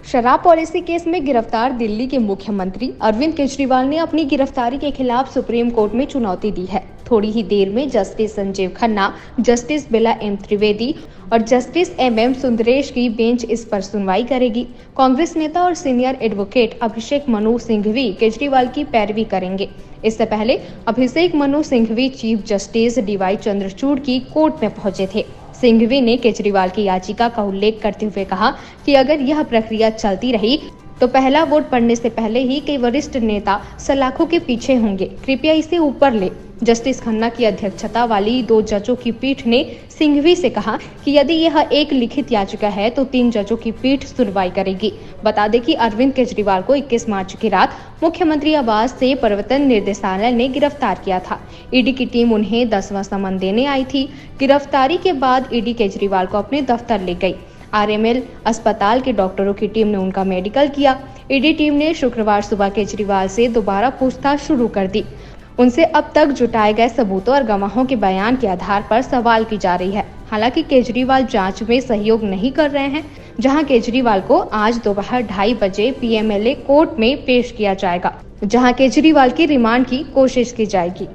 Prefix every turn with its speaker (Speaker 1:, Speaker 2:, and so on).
Speaker 1: शराब policy case में गिरफ्तार दिल्ली के मुख्यमंत्री अरविंद केजरीवाल ने अपनी गिरफ्तारी के खिलाफ सुप्रीम कोर्ट में चुनौती दी है। थोड़ी ही देर में जस्टिस संजीव खन्ना, जस्टिस बिला एम त्रिवेदी और जस्टिस एम सुंदरेश की बेंच इस पर सुनवाई करेगी। कांग्रेस नेता और सीनियर एडवोकेट अभिषेक मनु सिंघवी केजरीवाल की पैरवी करेंगे। इससे पहले Abhishek Manu Singhvi chief justice D Y Chandrachud की कोर्ट में पहुंचे थे। सिंघवी ने केजरीवाल की याचिका का उल्लेख करते हुए कहा कि अगर यह प्रक्रिया चलती रही तो पहला वोट पड़ने से पहले ही कई वरिष्ठ नेता सलाखों के पीछे होंगे, कृपया इसे ऊपर ले। जस्टिस खन्ना की अध्यक्षता वाली 2 जजों की पीठ ने सिंघवी से कहा कि यदि यह एक लिखित याचिका है तो 3 जजों की पीठ सुनवाई करेगी। बता दें कि अरविंद केजरीवाल को 21 मार्च की रात मुख्यमंत्री आवास से प्रवर्तन निर्देशालय ने गिरफ्तार किया था। ईडी की टीम उन्हें 10वां समन देने आई थी। गिरफ्तारी के बाद ईडी केजरीवाल को अपने दफ्तर ले गई। आरएमएल अस्पताल के डॉक्टरों की टीम ने उनका मेडिकल किया। ईडी टीम ने शुक्रवार सुबह केजरीवाल से दोबारा पूछताछ शुरू कर दी। उनसे अब तक जुटाए गए सबूतों और गवाहों के बयान के आधार पर सवाल की जा रही है। हालांकि केजरीवाल जांच में सहयोग नहीं कर रहे हैं, जहां केजरीवाल को आज दोपहर 2:30 बजे पीएमएलए कोर्ट में पेश किया जाएगा, जहां केजरीवाल की रिमांड की कोशिश की जाएगी।